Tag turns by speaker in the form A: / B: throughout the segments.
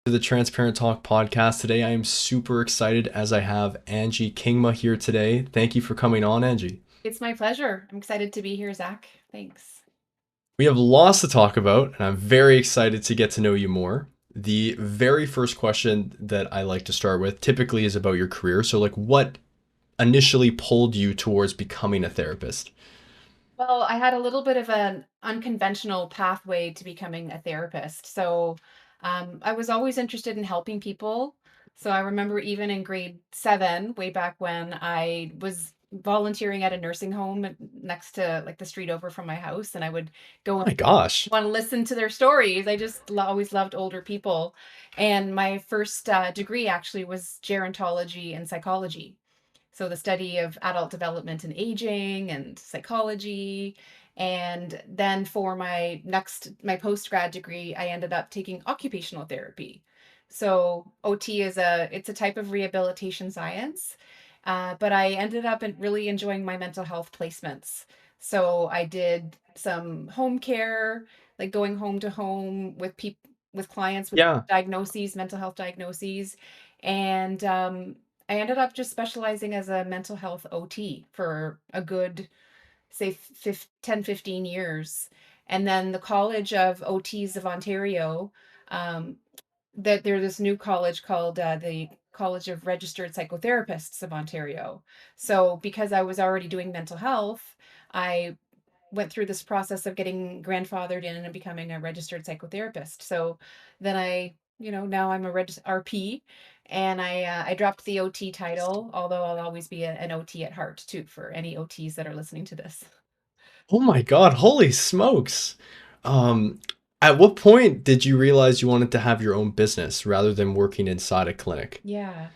A: To the Transparent Talk podcast. Today, I am super excited as I have Angie Kingma here today. Thank you for coming on, Angie.
B: It's my pleasure. I'm excited to be here, Zach. Thanks.
A: We have lots to talk about, and I'm very excited to get to know you more. The very first question that I like to start with typically is about your career. So, what initially pulled you towards becoming a therapist?
B: Well, I had a little bit of an unconventional pathway to becoming a therapist. I was always interested in helping people. So I remember even in grade seven, way back when, I was volunteering at a nursing home next to like the street over from my house, and I would go
A: Oh
B: and
A: my gosh.
B: want to listen to their stories. I just always loved older people. And my first degree actually was gerontology and psychology. So the study of adult development and aging and psychology. And then for my post-grad degree, I ended up taking occupational therapy. So OT it's a type of rehabilitation science. But I ended up really enjoying my mental health placements. So I did some home care, like going home to home with people, with clients with
A: Yeah.
B: diagnoses, mental health diagnoses. And I ended up just specializing as a mental health OT for a good, say, 10, 15 years. And then the College of OTs of Ontario, um, that there's this new college called the College of Registered Psychotherapists of Ontario. So because I was already doing mental health, I went through this process of getting grandfathered in and becoming a registered psychotherapist. So then now I'm a RP, and I dropped the OT title, although I'll always be an OT at heart too for any OTs that are listening to this.
A: Oh my God. Holy smokes. Um, at what point did you realize you wanted to have your own business rather than working inside a clinic?
B: Yeah.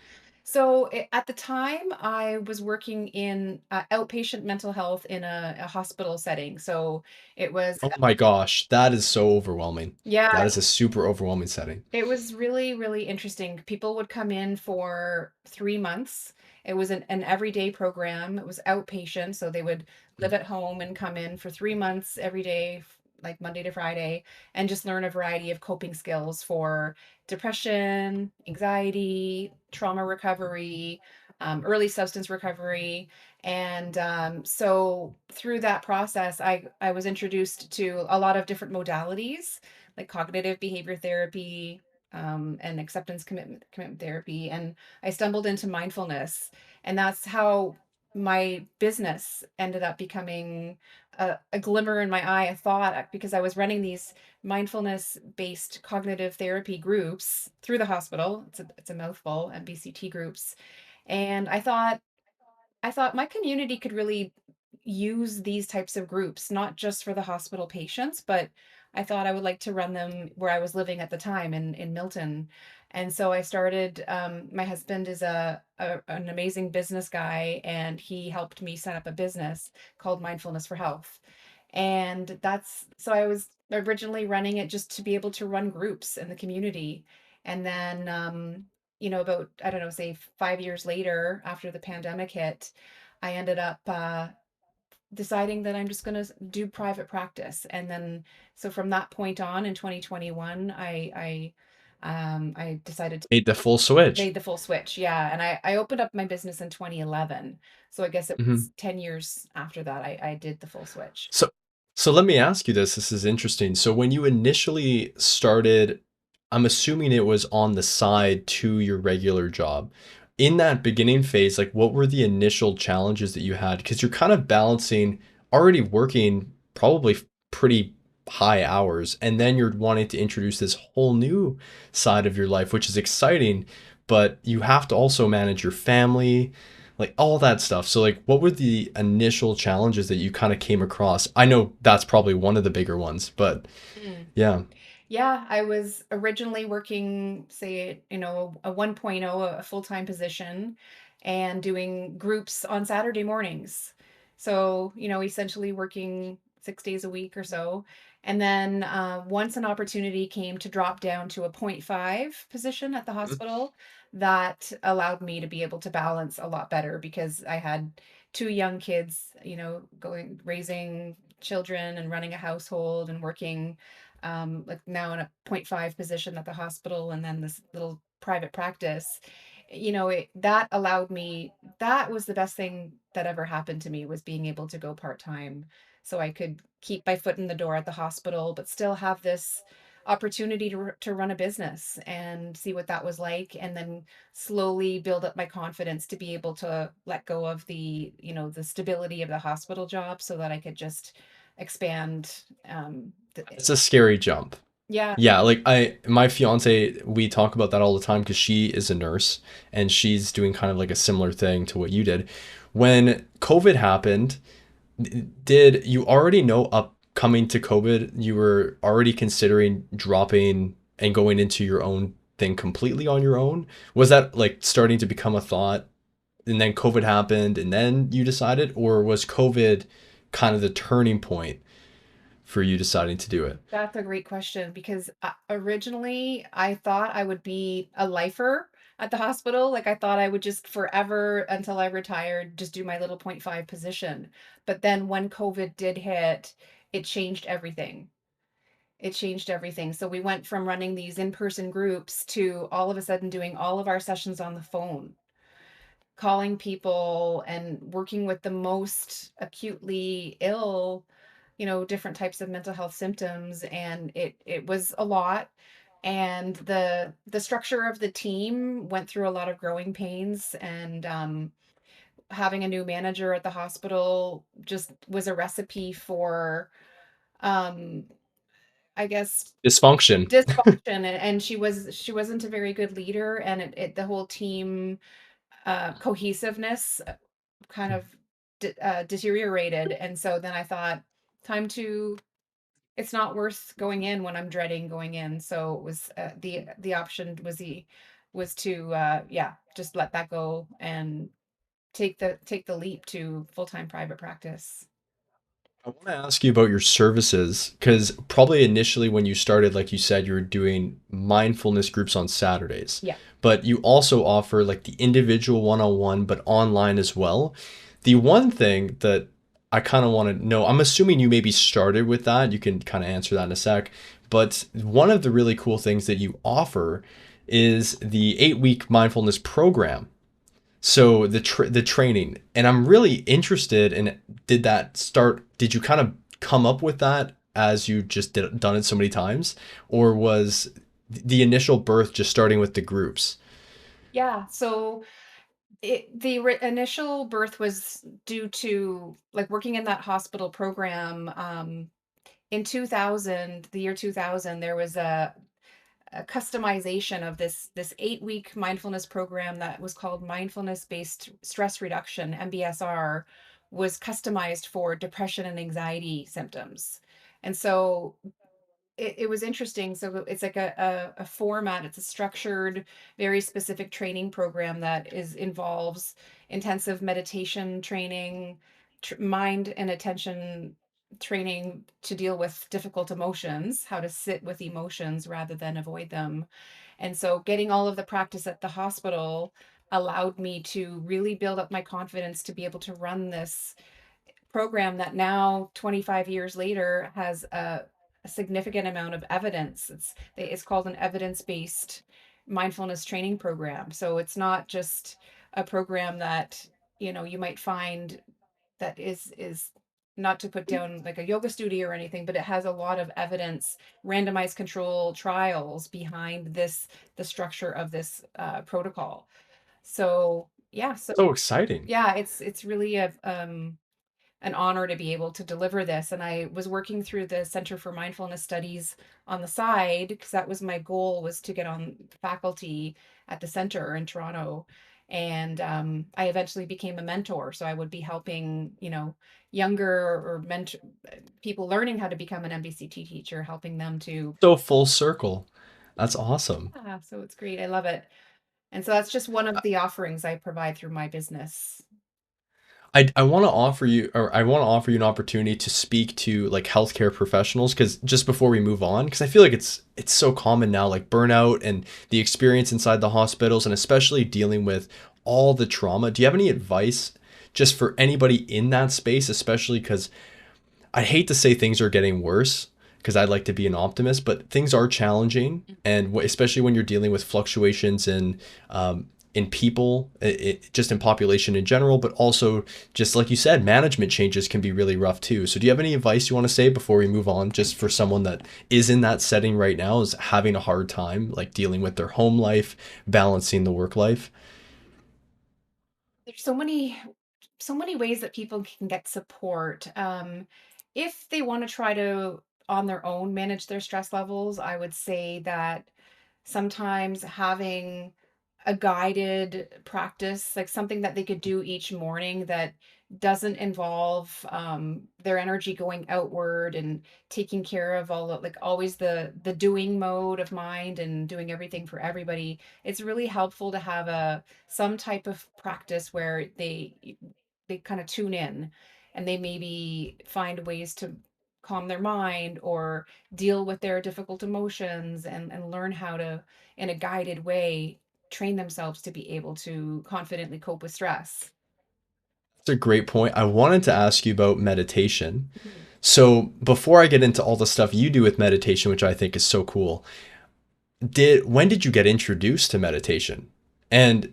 B: So at the time, I was working in outpatient mental health in a hospital setting. So it was,
A: Oh my gosh, that is so overwhelming.
B: yeah,
A: That is a super overwhelming setting.
B: it was really, really interesting. People would come in for 3 months. It was an everyday program. It was outpatient, so they would live at home and come in for 3 months every day, like Monday to Friday, and just learn a variety of coping skills for depression, anxiety, trauma recovery, early substance recovery. And so through that process, I was introduced to a lot of different modalities like cognitive behavior therapy, and acceptance commitment therapy. And I stumbled into mindfulness, and that's how my business ended up becoming a glimmer in my eye, a thought, because I was running these mindfulness based cognitive therapy groups through the hospital. It's a mouthful, MBCT groups. And I thought my community could really use these types of groups, not just for the hospital patients, but I thought I would like to run them where I was living at the time in Milton. And so I started, my husband is an amazing business guy, and he helped me set up a business called Mindfulness for Health. And so I was originally running it just to be able to run groups in the community. And then, about, I don't know, say 5 years later, after the pandemic hit, I ended up deciding that I'm just going to do private practice. And then, so from that point on in 2021, I decided to
A: Made the full switch.
B: made the full switch. Yeah. And I opened up my business in 2011. So I guess it
A: Mhm.
B: was 10 years after that, I did the full switch.
A: So, so let me ask you this. This is interesting. So when you initially started, I'm assuming it was on the side to your regular job. In that beginning phase, what were the initial challenges that you had? Because you're kind of balancing already working probably pretty high hours, and then you're wanting to introduce this whole new side of your life, which is exciting, but you have to also manage your family, all that stuff. So what were the initial challenges that you kind of came across? I know that's probably one of the bigger ones, but
B: Mm.
A: yeah.
B: Yeah, I was originally working, say, a 1.0, a full-time position, and doing groups on Saturday mornings. So, essentially working 6 days a week or so. And then once an opportunity came to drop down to a point 0.5 position at the
A: Mhm.
B: hospital, that allowed me to be able to balance a lot better because I had two young kids, raising children and running a household and working like now in a point 0.5 position at the hospital and then this little private practice, that allowed me, that was the best thing that ever happened to me, was being able to go part-time so I could keep my foot in the door at the hospital, but still have this opportunity to run a business and see what that was like, and then slowly build up my confidence to be able to let go of the stability of the hospital job so that I could just expand.
A: It's a scary jump.
B: Yeah.
A: Yeah, like my fiance, we talk about that all the time because she is a nurse and she's doing kind of like a similar thing to what you did. When COVID happened, did you already know upcoming to COVID, you were already considering dropping and going into your own thing completely on your own? Was that like starting to become a thought and then COVID happened and then you decided, or was COVID kind of the turning point for you deciding to do it?
B: That's a great question because originally I thought I would be a lifer at the hospital. Like I thought I would just forever until I retired, just do my little point 0.5 position. But then when COVID did hit, it changed everything. It changed everything. So we went from running these in-person groups to all of a sudden doing all of our sessions on the phone, calling people and working with the most acutely ill, different types of mental health symptoms, and it was a lot. And the structure of the team went through a lot of growing pains, and having a new manager at the hospital just was a recipe for, um I guess,
A: Dysfunction.
B: dysfunction. And she wasn't a very good leader, and the whole team cohesiveness kind of deteriorated. And so then I thought, time to, it's not worth going in when I'm dreading going in. So it was, the option was to, yeah, just let that go and take the leap to full-time private practice.
A: I want to ask you about your services because probably initially when you started, like you said, you were doing mindfulness groups on Saturdays,
B: Yeah.
A: but you also offer like the individual one-on-one, but online as well. The one thing that I kind of want to know, I'm assuming you maybe started with that. You can kind of answer that in a sec. But one of the really cool things that you offer is the 8-week mindfulness program. So the training, and I'm really interested in, did you kind of come up with that as you just done it so many times, or was the initial birth just starting with the groups?
B: Yeah. So the initial birth was due to like working in that hospital program. In 2000, the year 2000, there was a customization of this 8-week mindfulness program that was called mindfulness based stress reduction, MBSR, was customized for depression and anxiety symptoms. And so it was interesting. So it's like a format, it's a structured, very specific training program that involves intensive meditation training, mind and attention training to deal with difficult emotions, how to sit with emotions rather than avoid them. And so getting all of the practice at the hospital allowed me to really build up my confidence to be able to run this program that now 25 years later has a significant amount of evidence. It's called an evidence-based mindfulness training program. So it's not just a program that you might find that is not to put down like a yoga studio or anything, but it has a lot of evidence, randomized control trials behind the structure of this protocol. So yeah, so
A: So exciting.
B: yeah, it's really an honor to be able to deliver this. And I was working through the Center for Mindfulness Studies on the side because that was my goal, was to get on faculty at the center in Toronto. And I eventually became a mentor. So I would be helping, younger or mentor people learning how to become an MBCT teacher, helping them to.
A: So full circle. That's awesome.
B: Yeah, so it's great. I love it. And so that's just one of the offerings I provide through my business.
A: I want to offer you, or I want to offer you an opportunity to speak to like healthcare professionals, because just before we move on, because I feel like it's so common now, like burnout and the experience inside the hospitals, and especially dealing with all the trauma. Do you have any advice just for anybody in that space, especially because I hate to say things are getting worse, because I'd like to be an optimist, but things are challenging, and especially when you're dealing with fluctuations in people, just in population in general, but also just like you said, management changes can be really rough too. So, do you have any advice you want to say before we move on, just for someone that is in that setting right now, is having a hard time like dealing with their home life, balancing the work life?
B: There's so many ways that people can get support. If they want to try to on their own manage their stress levels, I would say that sometimes having a guided practice, like something that they could do each morning that doesn't involve their energy going outward and taking care of all of, like, always the doing mode of mind and doing everything for everybody. It's really helpful to have a some type of practice where they kind of tune in and they maybe find ways to calm their mind or deal with their difficult emotions and learn how to, in a guided way, train themselves to be able to confidently cope with stress.
A: That's a great point. I wanted to ask you about meditation.
B: Mhm.
A: So, before I get into all the stuff you do with meditation, which I think is so cool, did when did you get introduced to meditation? And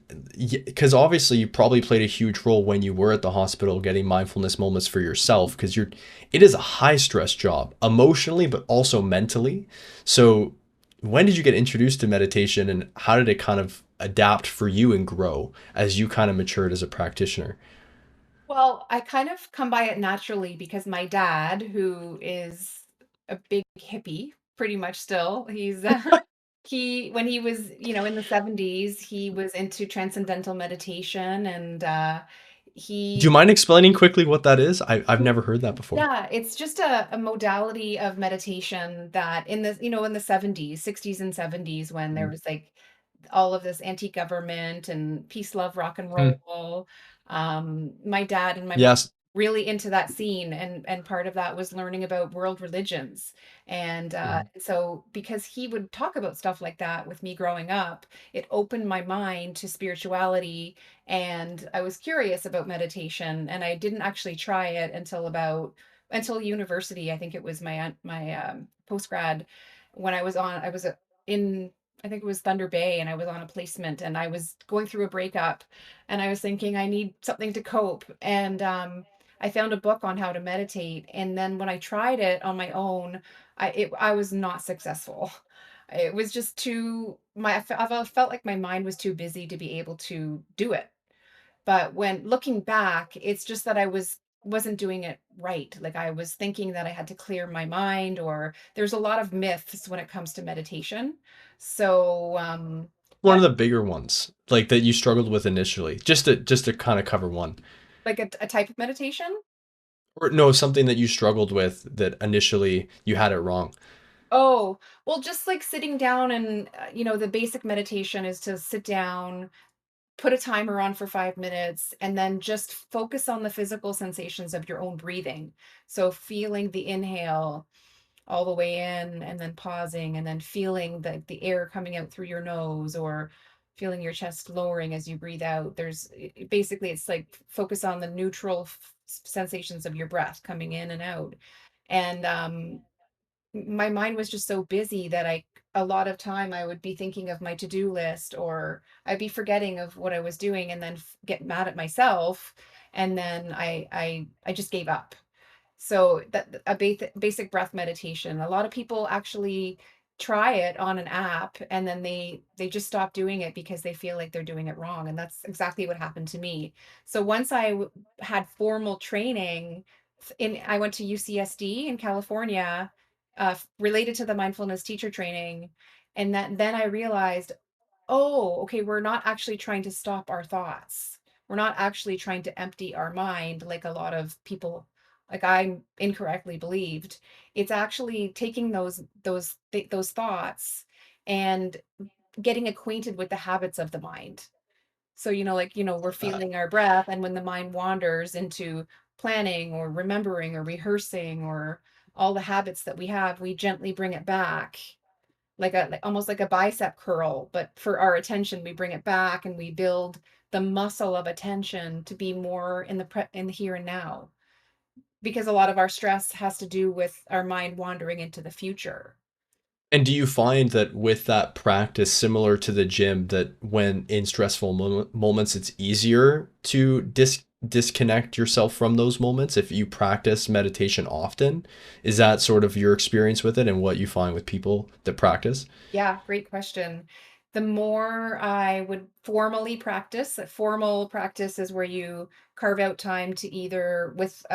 A: because obviously you probably played a huge role when you were at the hospital getting mindfulness moments for yourself, because it is a high stress job emotionally but also mentally. So when did you get introduced to meditation, and how did it kind of adapt for you and grow as you kind of matured as a practitioner?
B: Well, I kind of come by it naturally because my dad, who is a big hippie, pretty much still, he when he was, in the 70s, he was into transcendental meditation and
A: Do you
B: he
A: mind explaining quickly what that is? I've never heard that before.
B: yeah, it's just a modality of meditation that in the 70s, 60s and 70s when there
A: Mm.
B: was like all of this anti-government and peace, love, rock and
A: Hmm.
B: roll. My dad and my mom
A: Yes.
B: really into that scene, and part of that was learning about world religions. And
A: Mhm.
B: so because he would talk about stuff like that with me growing up, it opened my mind to spirituality, and I was curious about meditation, and I didn't actually try it until university. I think it was my post grad when I was in I think it was Thunder Bay, and I was on a placement and I was going through a breakup and I was thinking I need something to cope. And I found a book on how to meditate. And then when I tried it on my own, I was not successful. It was just I felt like my mind was too busy to be able to do it. But when looking back, it's just that wasn't doing it right. Like I was thinking that I had to clear my mind, or there's a lot of myths when it comes to meditation. So
A: One of the bigger ones, like that you struggled with initially, just to kind of cover one,
B: like a type of meditation.
A: or no, something that you struggled with that initially you had it wrong.
B: Oh, well, just like sitting down and, the basic meditation is to sit down, put a timer on for 5 minutes, and then just focus on the physical sensations of your own breathing. So feeling the inhale all the way in and then pausing and then feeling the air coming out through your nose, or feeling your chest lowering as you breathe out. Basically it's like focus on the neutral sensations of your breath coming in and out. And my mind was just so busy that a lot of time I would be thinking of my to-do list, or I'd be forgetting of what I was doing and then get mad at myself, and then I just gave up. So that a basic breath meditation. A lot of people actually try it on an app and then they just stop doing it because they feel like they're doing it wrong, and that's exactly what happened to me. So once had formal training in I went to UCSD in California, related to the mindfulness teacher training, and then I realized, oh, okay, we're not actually trying to stop our thoughts. We're not actually trying to empty our mind like a lot of people, like I incorrectly believed. It's actually taking those thoughts and getting acquainted with the habits of the mind. So, we're
A: Uh,
B: feeling our breath, and when the mind wanders into planning or remembering or rehearsing or all the habits that we have, we gently bring it back, almost like a bicep curl, but for our attention, we bring it back and we build the muscle of attention to be more in the here and now. because a lot of our stress has to do with our mind wandering into the future.
A: And do you find that with that practice, similar to the gym, that when in stressful moments, it's easier to disconnect yourself from those moments if you practice meditation often? Is that sort of your experience with it and what you find with people that practice?
B: Yeah, great question. The more I would formally practice, a formal practice is where you carve out time to either with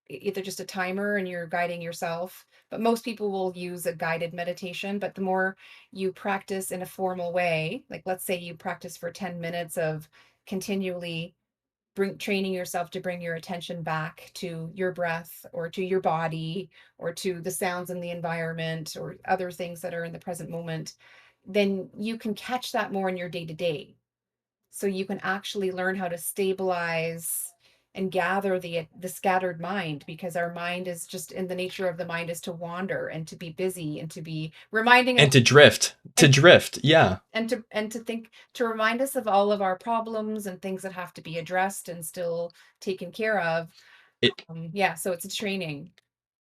B: either just a timer and you're guiding yourself, but most people will use a guided meditation. But the more you practice in a formal way, like let's say you practice for 10 minutes of continually training yourself to bring your attention back to your breath or to your body or to the sounds in the environment or other things that are in the present moment, then you can catch that more in your day to day. So you can actually learn how to stabilize and gather the scattered mind, because our mind is just, in the nature of the mind is to wander and to be busy and to be reminding us
A: And to drift, to
B: and
A: drift. Yeah.
B: to think, to remind us of all of our problems and things that have to be addressed and still taken care of.
A: It,
B: Yeah, so it's a training.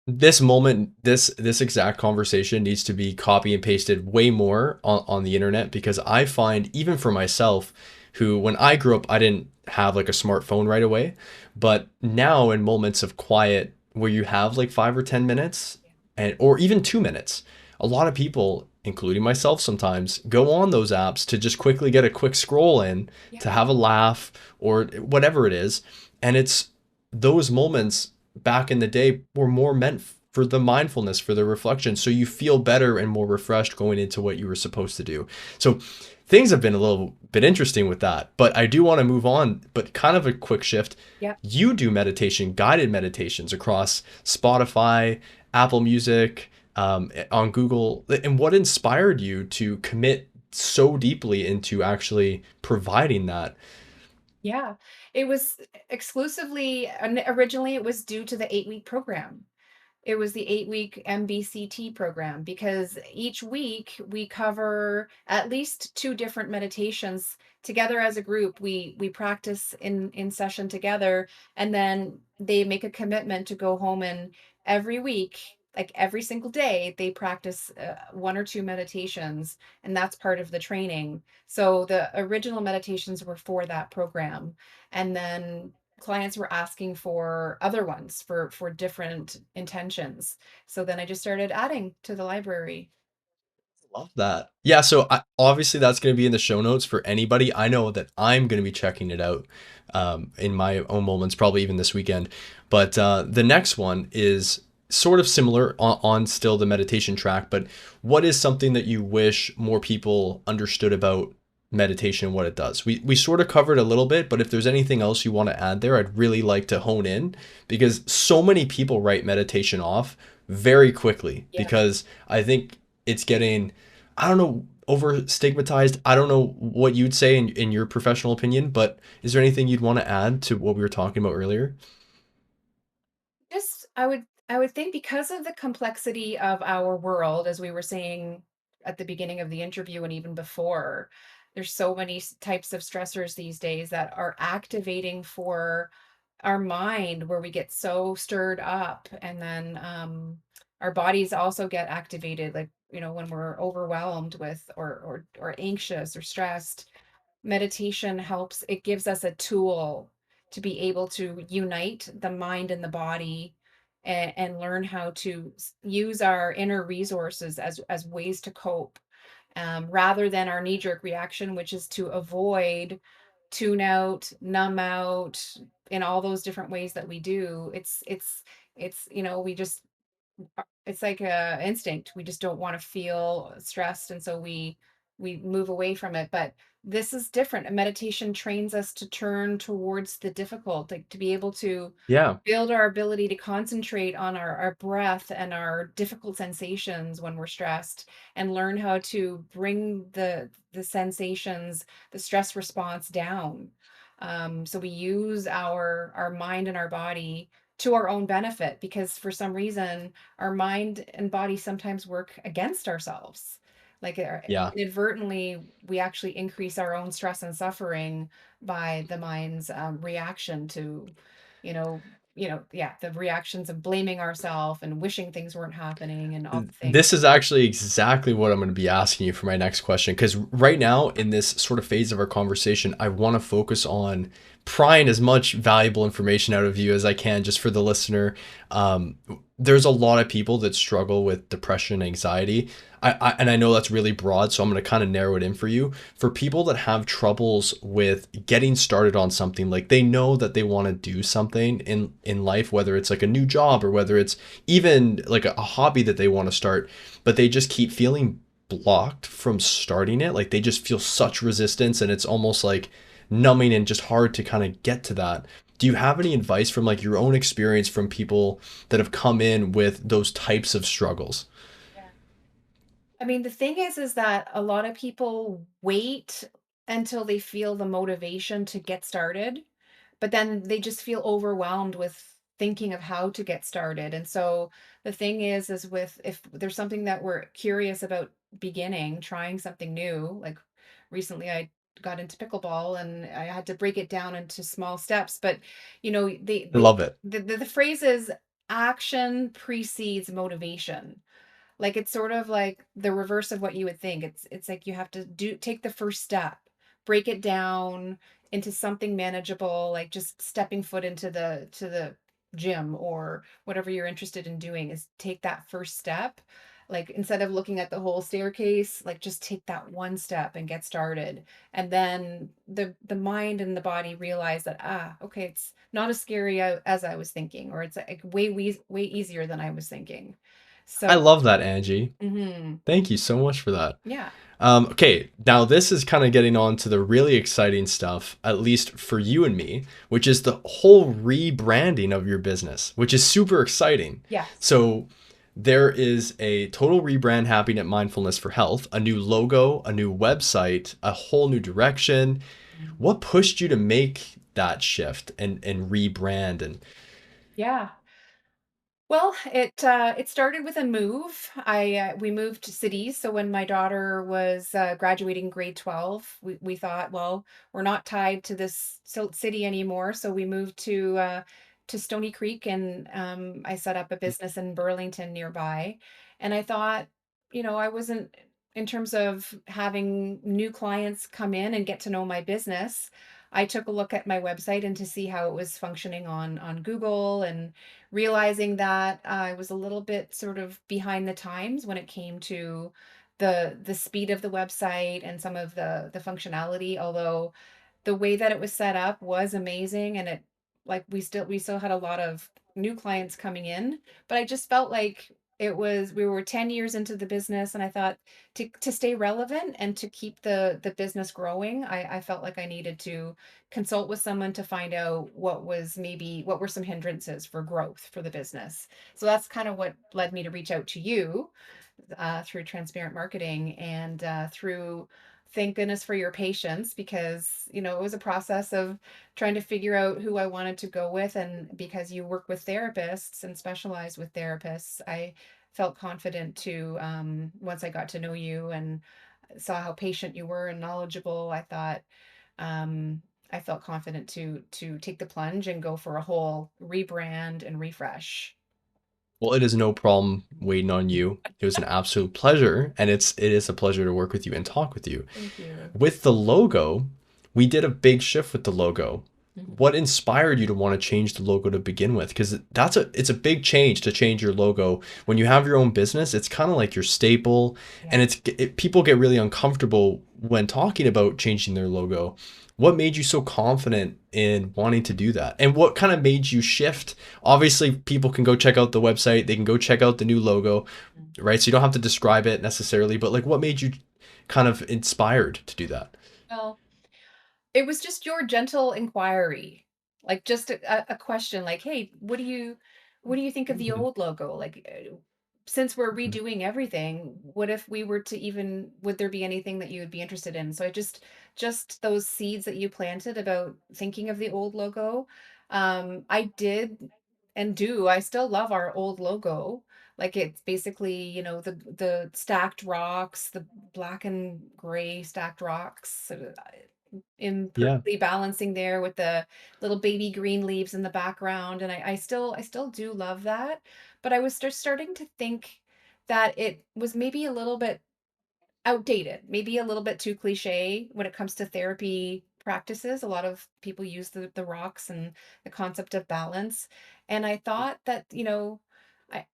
A: this moment, this exact conversation needs to be copy and pasted way more on the internet, because I find, even for myself, who when I grew up I didn't have like a smartphone right away, but now in moments of quiet where you have like 5 or 10 minutes, and or even 2 minutes, a lot of people, including myself sometimes, go on those apps to just quickly get a quick scroll in,
B: Yeah.
A: to have a laugh or whatever it is. And it's those moments back in the day were more meant for the mindfulness, for the reflection, so you feel better and more refreshed going into what you were supposed to do. So things have been a little bit interesting with that, but I do want to move on, but kind of a quick shift.
B: Yeah.
A: You do meditation, guided meditations across Spotify, Apple Music, on Google. And what inspired you to commit so deeply into actually providing that?
B: Yeah. It was exclusively, and originally it was due to the 8-week program. It was the 8-week MBCT program, because each week we cover at least 2 different meditations together as a group. We practice in session together, and then they make a commitment to go home, and every week, like every single day, they practice 1 or 2 meditations, and that's part of the training. So the original meditations were for that program, and then clients were asking for other ones for different intentions. So then I just started adding to the library.
A: Love that. Yeah, so obviously that's going to be in the show notes for anybody. I know that I'm going to be checking it out in my own moments, probably even this weekend. But the next one is sort of similar on still the meditation track. But what is something that you wish more people understood about meditation and what it does? We sort of covered a little bit, but if there's anything else you want to add there, I'd really like to hone in, because so many people write meditation off very quickly,
B: Yeah.
A: because I think it's getting, I don't know, over stigmatized. I don't know what you'd say in your professional opinion, but is there anything you'd want to add to what we were talking about earlier?
B: Just I would think, because of the complexity of our world, as we were saying at the beginning of the interview and even before, there's so many types of stressors these days that are activating for our mind, where we get so stirred up, and then our bodies also get activated, like, when we're overwhelmed with or anxious or stressed. Meditation helps, it gives us a tool to be able to unite the mind and the body, and learn how to use our inner resources as ways to cope, rather than our knee-jerk reaction, which is to avoid, tune out, numb out, in all those different ways that we do. It's we just, it's like a instinct. We just don't want to feel stressed, and so we move away from it. But this is different. A meditation trains us to turn towards the difficult, like to be able to
A: Yeah.
B: build our ability to concentrate on our breath and our difficult sensations when we're stressed, and learn how to bring the sensations, the stress response down. So we use our mind and our body to our own benefit, because for some reason our mind and body sometimes work against ourselves. Like,
A: Yeah.
B: inadvertently, we actually increase our own stress and suffering by the mind's reaction to, you know. yeah, the reactions of blaming ourselves and wishing things weren't happening and all the things.
A: This is actually exactly what I'm going to be asking you for my next question. Because right now, in this sort of phase of our conversation, I want to focus on prying as much valuable information out of you as I can, just for the listener. Um, there's a lot of people that struggle with depression, anxiety. And I know that's really broad, so I'm going to kind of narrow it in for you. For people that have troubles with getting started on something, like they know that they want to do something in life, whether it's like a new job or whether it's even like a hobby that they want to start, but they just keep feeling blocked from starting it. Like they just feel such resistance, and it's almost like numbing and just hard to kind of get to that. Do you have any advice from like your own experience from people that have come in with those types of struggles?
B: Yeah. I mean, the thing is that a lot of people wait until they feel the motivation to get started, but then they just feel overwhelmed with thinking of how to get started. And so the thing is with if there's something that we're curious about beginning, trying something new, like recently I got into pickleball and I had to break it down into small steps, but
A: I love it.
B: the phrase is action precedes motivation. Like, it's sort of like the reverse of what you would think. It's like you have to take the first step, break it down into something manageable, like just stepping foot into the gym or whatever you're interested in doing is take that first step. Like instead of looking at the whole staircase, like just take that one step and get started. And then the mind and the body realize that okay, it's not as scary as I was thinking, or it's like way easier than I was thinking.
A: I
B: So,
A: love that, Angie.
B: mhm,
A: Thank you so much for that.
B: yeah,
A: Okay, now this is kind of getting on to the really exciting stuff, at least for you and me, which is the whole rebranding of your business, which is super exciting.
B: yes.
A: So there is a total rebrand happening at Mindfulness for Health, a new logo, a new website, a whole new direction.
B: Mm.
A: What pushed you to make that shift and rebrand? And
B: Yeah. Well, it started with a move. We moved to cities. So when my daughter was graduating grade 12, we thought, well, we're not tied to this city anymore. So we moved to Stony Creek, and I set up a business in Burlington nearby. And I thought, I wasn't in terms of having new clients come in and get to know my business. I took a look at my website and to see how it was functioning on Google, and realizing that I was a little bit sort of behind the times when it came to the speed of the website and some of the functionality, although the way that it was set up was amazing, and it like we still had a lot of new clients coming in, but I just felt like we were 10 years into the business, and I thought to stay relevant and to keep the business growing, I felt like I needed to consult with someone to find out what were some hindrances for growth for the business. So that's kind of what led me to reach out to you through transparent marketing, and through thank goodness for your patience, because it was a process of trying to figure out who I wanted to go with, and because you work with therapists and specialize with therapists, I felt confident to once I got to know you and saw how patient you were and knowledgeable, I thought I felt confident to take the plunge and go for a whole rebrand and refresh.
A: well, it is no problem waiting on you. It was an absolute pleasure, and it is a pleasure to work with you and talk with you.
B: Thank you.
A: With the logo, we did a big shift with the logo.
B: Mhm.
A: What inspired you to want to change the logo to begin with? Because it's a big change to change your logo. When you have your own business, it's kind of like your staple,
B: Yeah.
A: and people get really uncomfortable when talking about changing their logo. What made you so confident in wanting to do that? And what kind of made you shift? Obviously, people can go check out the website, they can go check out the new logo,
B: Mm.
A: right? So you don't have to describe it necessarily, but like what made you kind of inspired to do that?
B: Well, it was just your gentle inquiry, like just a question like, "Hey, what do you think of the
A: Mhm.
B: old logo? Like, since we're
A: Mhm.
B: redoing everything, what if we were to even would there be anything that you would be interested in?" So I just those seeds that you planted about thinking of the old logo, I did and do. I still love our old logo. Like it's basically, the stacked rocks, the black and gray stacked rocks.
A: Yeah.
B: perfectly balancing there with the little baby green leaves in the background, and I still do love that, but I was just starting to think that it was maybe a little bit outdated, maybe a little bit too cliche when it comes to therapy practices. A lot of people use the rocks and the concept of balance. And I thought that, I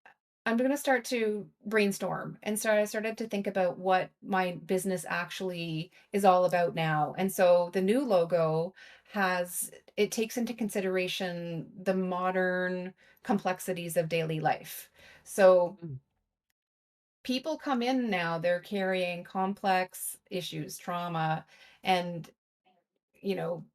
B: I'm going to start to brainstorm. And so I started to think about what my business actually is all about now. And so the new logo has it takes into consideration the modern complexities of daily life. So
A: Mm.
B: people come in now, they're carrying complex issues, trauma, and,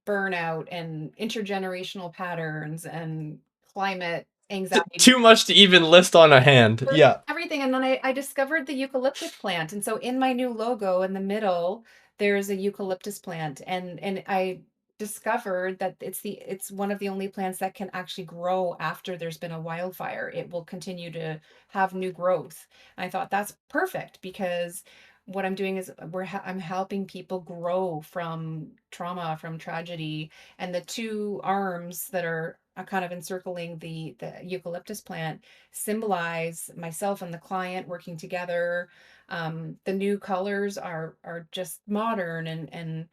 B: burnout and intergenerational patterns and climate anxiety.
A: Too much to even list on a hand.
B: There's
A: Yeah.
B: everything, and then I discovered the eucalyptus plant, and so in my new logo in the middle, there's a eucalyptus plant, and I discovered that it's one of the only plants that can actually grow after there's been a wildfire. It will continue to have new growth. And I thought that's perfect because what I'm doing is I'm helping people grow from trauma, from tragedy, and the two arms that are kind of encircling the eucalyptus plant symbolize myself and the client working together. The new colors are just modern, and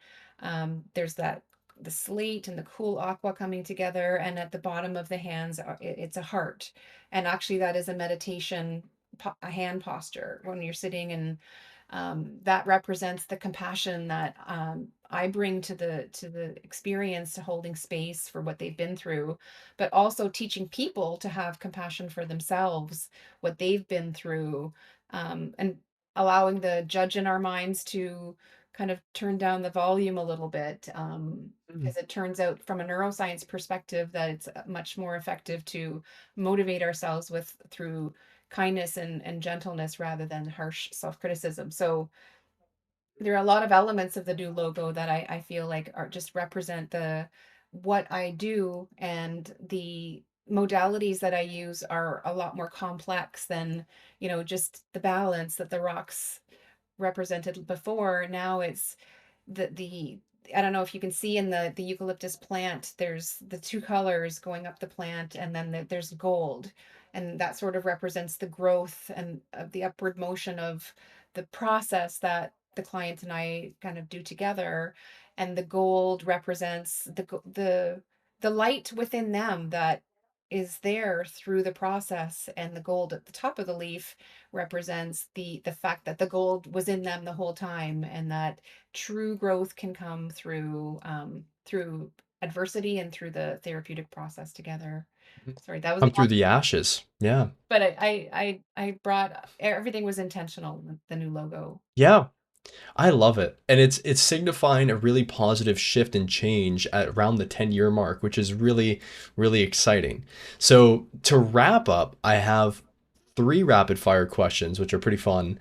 B: there's that the slate and the cool aqua coming together, and at the bottom of the hands it's a heart, and actually that is a meditation a hand posture when you're sitting, and that represents the compassion that I bring to the experience, to holding space for what they've been through, but also teaching people to have compassion for themselves, what they've been through, and allowing the judge in our minds to kind of turn down the volume a little bit.
A: Mm.
B: Because it turns out from a neuroscience perspective that it's much more effective to motivate ourselves with through kindness and gentleness rather than harsh self-criticism. So there are a lot of elements of the new logo that I feel like are just represent the what I do, and the modalities that I use are a lot more complex than, just the balance that the rocks represented before. Now it's the I don't know if you can see in the eucalyptus plant, there's the two colors going up the plant, and then there's gold, and that sort of represents the growth and the upward motion of the process that the client and I kind of do together, and the gold represents the light within them that is there through the process, and the gold at the top of the leaf represents the fact that the gold was in them the whole time, and that true growth can come through adversity and through the therapeutic process together.
A: Mhm.
B: Sorry, that was a
A: Come through
B: long,
A: the ashes. Yeah.
B: but I brought everything was intentional with the new logo.
A: Yeah. I love it. And it's signifying a really positive shift and change at around the 10-year mark, which is really, really exciting. So to wrap up, I have three rapid fire questions, which are pretty fun.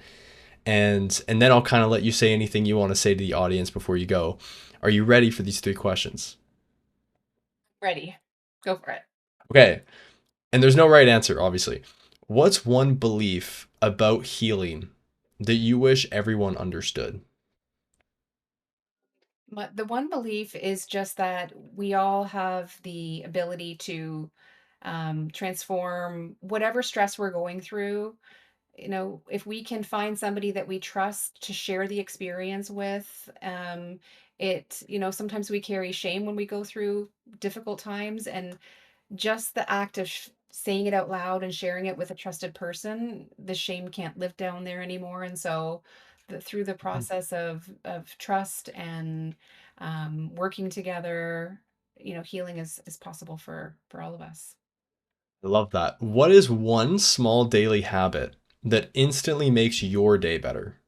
A: And then I'll kind of let you say anything you want to say to the audience before you go. Are you ready for these three questions?
B: Ready. Go for it.
A: Okay. And there's no right answer, obviously. What's one belief about healing that you wish everyone understood?
B: But the one belief is just that we all have the ability to transform whatever stress we're going through. If we can find somebody that we trust to share the experience with, sometimes we carry shame when we go through difficult times, and just the act of saying it out loud and sharing it with a trusted person, the shame can't live down there anymore. And so, through the
A: Mhm.
B: process of trust and working together, healing is possible for all of us.
A: I love that. What is one small daily habit that instantly makes your day better?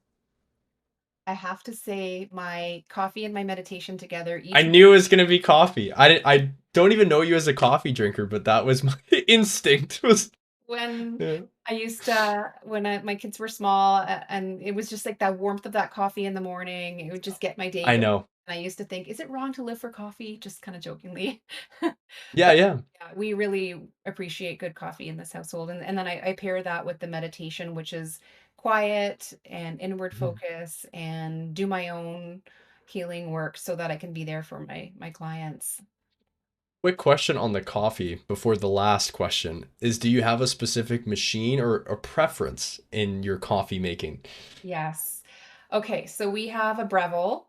B: I have to say, my coffee and my meditation together
A: I
B: each
A: knew it was gonna be coffee. I don't even know you as a coffee drinker, but that was my instinct. Was
B: when
A: yeah.
B: I used to when my kids were small, and it was just like that warmth of that coffee in the morning. It would just get my day
A: I
B: going.
A: know.
B: And I used to think, is it wrong to live for coffee? Just kind of jokingly.
A: Yeah,
B: But
A: yeah.
B: yeah, we really appreciate good coffee in this household. And then I pair that with the meditation, which is quiet and inward
A: Mhm.
B: focus, and do my own healing work so that I can be there for my clients.
A: Quick question on the coffee before the last question is, do you have a specific machine or a preference in your coffee making?
B: Yes. Okay, so we have a Breville.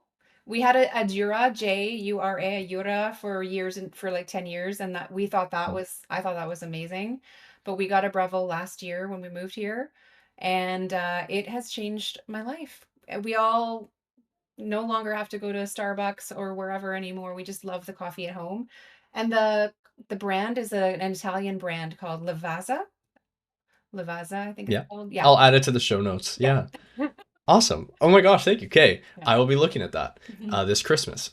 B: We had a Jura, Jura, a Jura for years and for like 10 years, and that we thought that was I thought that was amazing. But we got a Breville last year when we moved here, and it has changed my life. We all no longer have to go to Starbucks or wherever anymore. We just love the coffee at home. And the brand is an Italian brand called Lavazza, I think it's
A: Yeah.
B: called. Yeah.
A: I'll add it to the show notes.
B: Yeah.
A: Yeah. Awesome. Oh my gosh, thank you. Okay.
B: Yeah.
A: I will be looking at that
B: Mhm.
A: this Christmas.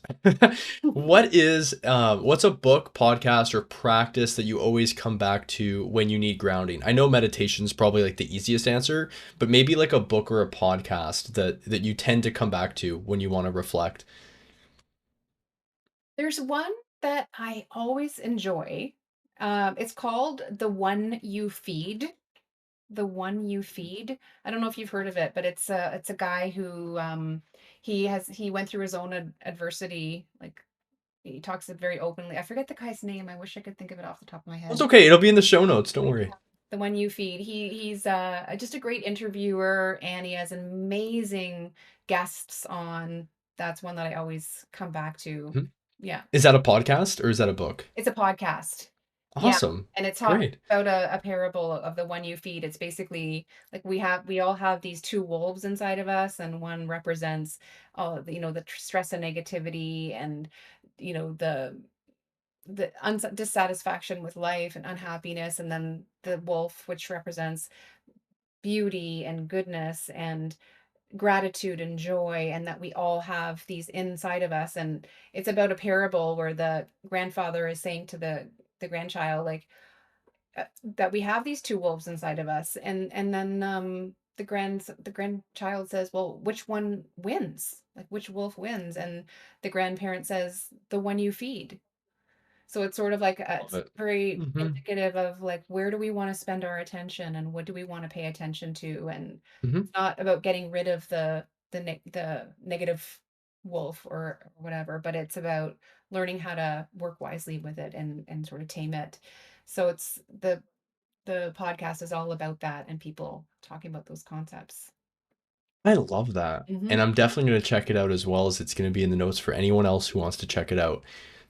A: What's a book, podcast, or practice that you always come back to when you need grounding? I know meditation's probably like the easiest answer, but maybe like a book or a podcast that you tend to come back to when you want to reflect.
B: There's one that I always enjoy. It's called The One You Feed. The One You Feed. I don't know if you've heard of it, but it's a guy who he went through his own adversity. Like he talks it very openly. I forget the guy's name. I wish I could think of it off the top of my
A: It's
B: head.
A: okay. It'll be in the show notes. Don't
B: Yeah.
A: worry.
B: The One You Feed. He's just a great interviewer, and he has amazing guests on. That's one that I always come back to.
A: Mhm.
B: Yeah.
A: Is that a podcast or is that a book?
B: It's a podcast. Yeah,
A: Awesome.
B: and it's talks
A: Great.
B: about a parable of the one you feed. It's basically like we all have these two wolves inside of us, and one represents all the stress and negativity, and the dissatisfaction with life and unhappiness, and then the wolf, which represents beauty and goodness and gratitude and joy, and that we all have these inside of us. And it's about a parable where the grandfather is saying to the grandchild, like, that we have these two wolves inside of us, and then the grandchild says, well, which one wins, like which wolf wins, and the grandparent says, the one you feed. So it's sort of like
A: Love
B: it's
A: it.
B: very
A: Hmm.
B: indicative of like, where do we want to spend our attention and what do we want to pay attention to. And
A: Hmm.
B: it's not about getting rid of the negative wolf or whatever, but it's about learning how to work wisely with it and sort of tame it. So it's the podcast is all about that and people talking about those concepts.
A: I love that.
B: Hmm.
A: And I'm definitely going to check it out as well as it's going to be in the notes for anyone else who wants to check it out.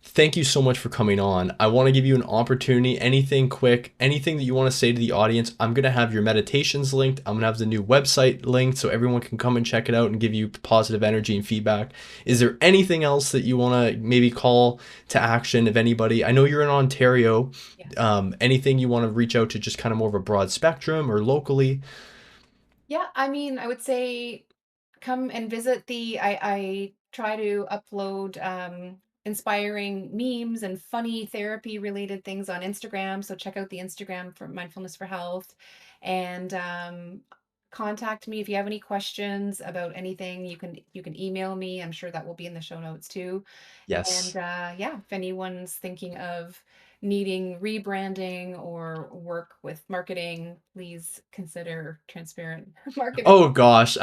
A: Thank you so much for coming on. I want to give you an opportunity, anything quick, anything that you want to say to the audience. I'm going to have your meditations linked. I'm going to have the new website linked so everyone can come and check it out and give you positive energy and feedback. Is there anything else that you want to maybe call to action if anybody? I know you're in Ontario.
B: Yes.
A: Anything you want to reach out to just kind of more of a broad spectrum or locally?
B: Yeah, I mean, I would say come and visit I try to upload inspiring memes and funny therapy related things on Instagram. So check out the Instagram for Mindfulness for Health, and contact me if you have any questions about anything. You can email me. I'm sure that will be in the show notes too. And
A: Yes.
B: yeah, if anyone's thinking of needing rebranding or work with marketing, please consider transparent marketing.
A: Oh gosh.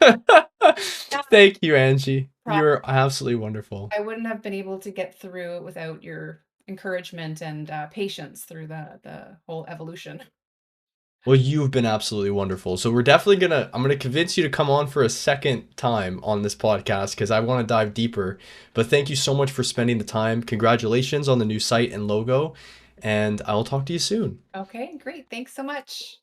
B: Yeah,
A: Thank you, Angie.
B: pro-
A: You're absolutely wonderful.
B: I wouldn't have been able to get through it without your encouragement and patience through the whole evolution.
A: Well, you've been absolutely wonderful. So I'm gonna convince you to come on for a second time on this podcast because I want to dive deeper. But thank you so much for spending the time. Congratulations on the new site and logo, and I will talk to you soon.
B: Okay, great. Thanks so much.